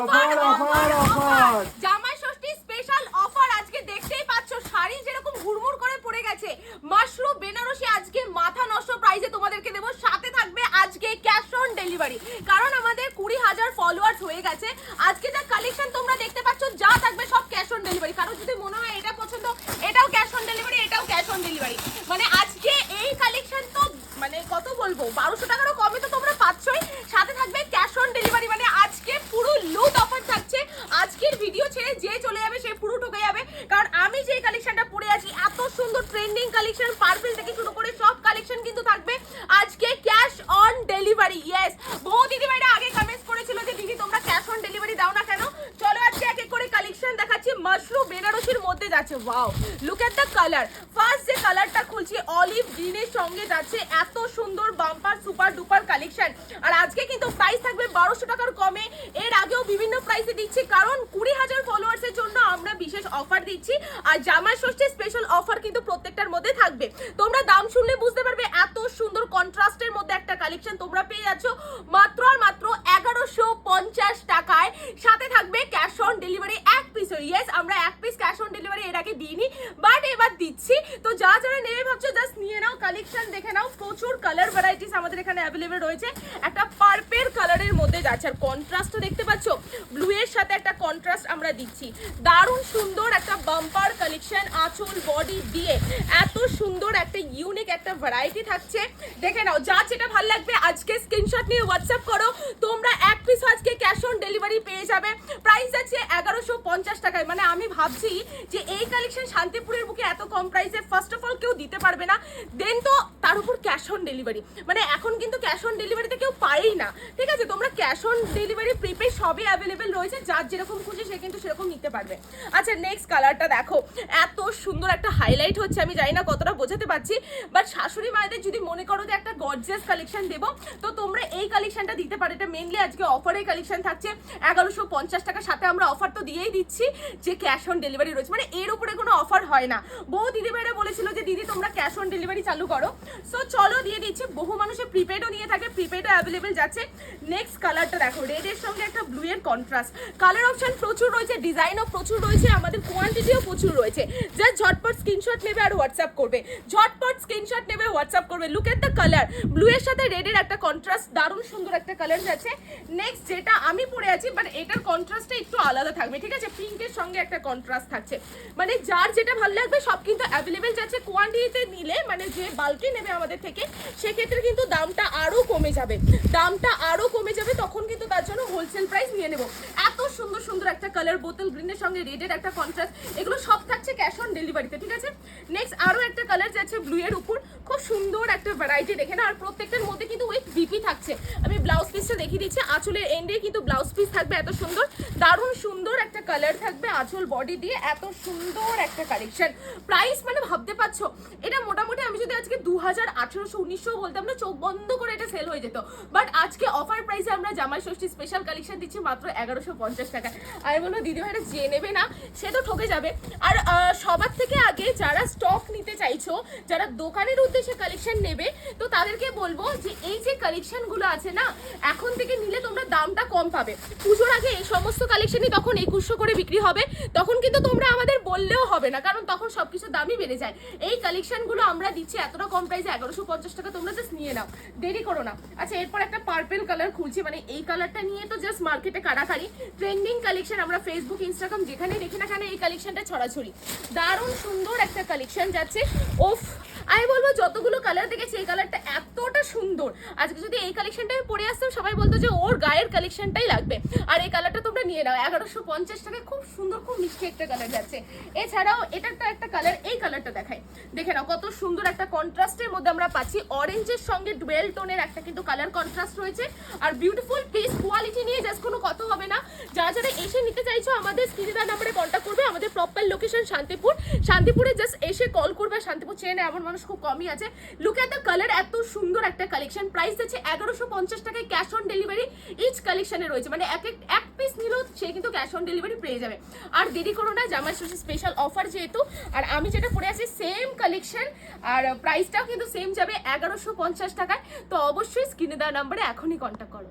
Offer offer offer জামাই ষষ্ঠী special offer আজকে দেখতেই পাচ্ছ, শাড়ি যেরকম হুড়মুড় করে পড়ে গেছে, মাশরুম বেনারসি আজকে মাথা নষ্ট প্রাইসে তোমাদেরকে দেবো। সাথে থাকবে আজকে ক্যাশ অন ডেলিভারি, কারণ আমাদের 20,000 ফলোয়ার্স হয়ে গেছে। আজকে যা কালেকশন তোমরা দেখতে পাচ্ছ, যা থাকবে সব ক্যাশ অন ডেলিভারি। কারণ যদি মনে হয় এটা পছন্দ, এটাও ক্যাশ অন ডেলিভারি, এটাও ক্যাশ অন ডেলিভারি। মানে আজকে এই কালেকশন তো মানে কত বলবো, 1200 টাকারও কমে তো তোমরা পাচ্ছই। সাথে থাকবে ক্যাশ অন ডেলিভারি। মানে আজকে পুরো লুট অফার থাকছে। আজকের ভিডিও ছেড়ে যে চলে যাবে সে পুরো ঠকে যাবে, কারণ আমি যে কালেকশনটা পরে আছি এত সুন্দর ট্রেন্ডিং কালেকশন, পার্পল থেকে শুরু করে সব কালেকশন কিন্তু থাকবে আজকে ক্যাশ অন ডেলিভারি। ইয়েস, বহু দিদিভাইরা আগে কমেন্টস করেছিল যে দিদি তোমরা ক্যাশ অন ডেলিভারি দাও না কেন। চলো আজকে এক এক করে কালেকশন দেখাচ্ছি। মাশরুম বেনারসির মধ্যে যাচ্ছে, wow look at the colour. First যে কালারটা খুলছি অলিভ গ্রিনের সঙ্গে যাচ্ছে, এত সুন্দর বাম্পার সুপার ডুপার কালেকশন। আর আজকে কিন্তু প্রাইস থাকবে 1200 টাকার কমে। এর আগেও বিভিন্ন প্রাইসে দিচ্ছি, কারণ 20,000 ফলোয়ার্সের জন্য আমরা বিশেষ অফার দিচ্ছি। আর জামাই ষষ্ঠী স্পেশাল অফার কিন্তু প্রত্যেকটার মধ্যে থাকবে। তোমরা দাম শুনলে বুঝতে পারবে এত সুন্দর কন্ট্রাস্টের মধ্যে একটা কালেকশন তোমরা পেয়ে যাচ্ছ মাত্র আর মাত্র 1150 টাকায়। সাথে থাকবে ক্যাশ অন ডেলিভারি এক পিস। ইয়েস, আমরা এক পিস ক্যাশ অন ডেলিভারি এর আগে দিইনি, বাট এবার দিচ্ছি। তো যারা নেবে ভাবছো জাস্ট নিয়ে নাও, কালেকশন দেখে নাও। প্রচুর কালার ভ্যারাইটিস আমাদের এখানে অ্যাভেলেবেল রয়েছে। একটা পার্পল কালারের মধ্যে যাচ্ছে, আর কন্ট্রাস্ট দেখতে পাচ্ছ, ব্লু এর সাথে একটা কন্ট্রাস্ট আমরা দিচ্ছি। দারুণ সুন্দর একটা বাম্পার কালেকশন, আঁচল বডি দিয়ে এত সুন্দর একটা ইউনিক একটা ভ্যারাইটি থাকছে। দেখে নাও, যা যেটা ভালো লাগবে আজকে স্ক্রিনশট নিয়ে হোয়াটসঅ্যাপ করো। তোমরা এক পিস আজকে ক্যাশ অন ডেলিভারি পেয়ে যাবে। প্রাইস আছে 1150 টাকায়। মানে আমি ভাবছি যে এই কালেকশন শান্তিপুরের বুকে এত কম প্রাইসে ফার্স্ট অফ অল কেউ দিতে পারবে না, দেন তো তার উপর ক্যাশ অন ডেলিভারি। মানে এখন কিন্তু ক্যাশ অন ডেলিভারিতে কেউ পারেই না, ঠিক আছে। তোমরা ক্যাশ অন ডেলিভারি প্রিপেড সবই অ্যাভেলেবেল রয়েছে, যার যেরকম খুশি সে কিন্তু সেরকম নিতে পারবে। আচ্ছা, নেক্সট কালারটা দেখো, এত সুন্দর একটা হাইলাইট হচ্ছে। আমি জানি না কতটা বোঝাতে পারছি, বাট শাশুড়ি মায়েদের যদি মনে করো যে একটা গর্জিয়াস কালেকশন দেবো, তো তোমরা এই কালেকশনটা দিতে পারো। এটা মেনলি আজকে অফারের কালেকশন থাকছে 1150 টাকা। সাথে আমরা অফার তো দিয়েই দিচ্ছি যে ক্যাশ অন ডেলিভারি রয়েছে, মানে এর উপরে কোনো অফার হয় না। বহু দিদিভাইরা বলেছিল যে দিদি তোমরা ক্যাশ অন ডেলিভারি চালু করো, সো চলো দিয়ে দিচ্ছি। বহু মানুষের প্রিপেডও নিয়ে থাকে, প্রিপেডও অ্যাভেলেবেল যাচ্ছে। নেক্সট কালারটা দেখো, রেডের সঙ্গে একটা ব্লু এর কন্ট্রাস্ট। কালার অপশন প্রচুর রয়েছে, ডিজাইনও প্রচুর রয়েছে, আমাদের কোয়ান্টিটিও প্রচুর রয়েছে। জাস্ট ঝটপট স্ক্রিনশট নেবে আর হোয়াটসঅ্যাপ করবে, ঝটপট স্ক্রিনশট নেবে হোয়াটসঅ্যাপ করবে। Look at the colour, blue এর সাথে রেডের একটা কন্ট্রাস্ট, দারুণ সুন্দর একটা কালার যাচ্ছে। নেক্সট যেটা আমি পরে আছি, বাট এটার কন্ট্রাস্টটা একটু আলাদা থাকবে, ঠিক আছে। পিঙ্কের সঙ্গে একটা কন্ট্রাস্ট থাকছে। মানে যার যেটা ভালো লাগবে সব কিন্তু অ্যাভেলেবেল যাচ্ছে। কোয়ান্টিটিতে নিলে মানে যে বাল্কে নেবে আমাদের থেকে, সেক্ষেত্রে কিন্তু দামটা আরও কমে যাবে, দামটা আরও কমে যাবে। তখন কিন্তু তার জন্য হোলসেল প্রাইস নিয়ে নেব। এত সুন্দর সুন্দর একটা কালার, বোতল গ্রিনের সঙ্গে রেডের একটা কন্ট্রাস্ট, এগুলো সব থাকছে ক্যাশ অন ডেলিভারিতে, ঠিক আছে। নেক্সট আরও একটা কালার যাচ্ছে ব্লু এর উপর, খুব সুন্দর একটা ভ্যারাইটি দেখে না। আর প্রত্যেকটার মধ্যে কিন্তু উইথ বিপি থাকছে। আমি ব্লাউজ পিসটা দেখিয়ে দিচ্ছি, আঁচলের এন্ডে কিন্তু ব্লাউজ পিস থাকবে এত সুন্দর, দারুণ সুন্দর একটা কালার থাকবে আঁচল বডি দিয়ে। এত সুন্দর একটা কালেকশন। প্রাইস মানে ভাবতে পারছো, এটা মোটামুটি আমি যদি আজকে 2000, 1800, 1900 বলতাম না, চোখ বন্ধ করে এটা সেল হয়ে যেত। বাট আজকে অফার প্রাইসে আমরা জামাই ষষ্ঠী স্পেশাল কালেকশন দিচ্ছি মাত্র 1150 টাকা। আমি বলবো দিদিভাইরা যে নেবে না সে তো ঠকে যাবে। আর সবার থেকে আগে যারা স্টক নিতে চাইছো, যারা দোকানের উদ্দেশ্যে কালেকশন নেবে, তো তাদেরকে বলবো যে এই যে কালেকশনগুলো আছে না, এখন থেকে নিলে তোমরা দামটা কম পাবে। পুজোর আগে এই সমস্ত কালেকশনই তখন 2100 করে বিক্রি হবে, তখন কিন্তু তোমরা আমাদের বললেও হবে না, কারণ তখন সবকিছুর দামই বেড়ে যায়। এই কালেকশনগুলো আমরা দিচ্ছি এতটা কম প্রাইসে 1150 টাকা, তোমরা জাস্ট নিয়ে নাও, দেরি করো না। আচ্ছা, এরপর একটা পার্পল কালার খুলছি। মানে এই কালারটা নিয়ে তো জাস্ট মার্কেটে কাড়াকাড়ি, ট্রেন্ডিং কালেকশন। আমরা ফেসবুক, ইনস্টাগ্রাম যেখানে দেখি না কেন এই কালেকশনটা ছড়াছড়ি। দারুণ সুন্দর একটা কালেকশন যাচ্ছে। ওফ, আমি বলবো যতগুলো কালার দেখেছি এই কালারটা এতটা সুন্দর। আজকে যদি এই কালেকশনটা আমি পরে আসতাম, সবাই বলতো যে ওর গায়ের কালেকশনটাই লাগবে। আর এই কালারটা তোমরা নিয়ে নাও 1150 টাকায়। খুব সুন্দর, খুব মিষ্টি একটা কালার যাচ্ছে। এছাড়াও এটা তো একটা কালার, এই কালারটা দেখাই, দেখে নাও কত সুন্দর একটা কন্ট্রাস্টের মধ্যে আমরা পাচ্ছি। অরেঞ্জের সঙ্গে ডুয়েল টোনের একটা কিন্তু কালার কন্ট্রাস্ট রয়েছে। আর বিউটিফুল পিস, কোয়ালিটি নিয়ে জাস্ট কোনো কথা হবে না। যারা যারা এসে নিতে চাইছো আমাদের স্ক্রিনে দেওয়া নাম্বারে কন্ট্যাক্ট করবে। আমাদের প্রপার লোকেশন শান্তিপুর, শান্তিপুরে জাস্ট এসে কল করবে। শান্তিপুর চেনে এমন মানুষ খুব কমই আছে। লুক এট দ্য কালার, এত সুন্দর একটা কালেকশন। প্রাইস আছে 1150 টাকায়, ক্যাশ অন ডেলিভারি ইচ কালেকশনে রয়েছে। মানে এক পিস নিলেও সে কিন্তু ক্যাশ অন ডেলিভারি পেয়ে যাবে। আর দেরি করো না, জামাই ষষ্ঠী স্পেশাল অফার যেহেতু। আর আমি যেটা পরে আছি সেম কালেকশন, আর প্রাইসটাও কিন্তু সেম যাবে 1150 টাকায়। তো অবশ্যই স্ক্রিনে দেওয়া নাম্বারে এখনই কন্ট্যাক্ট করো।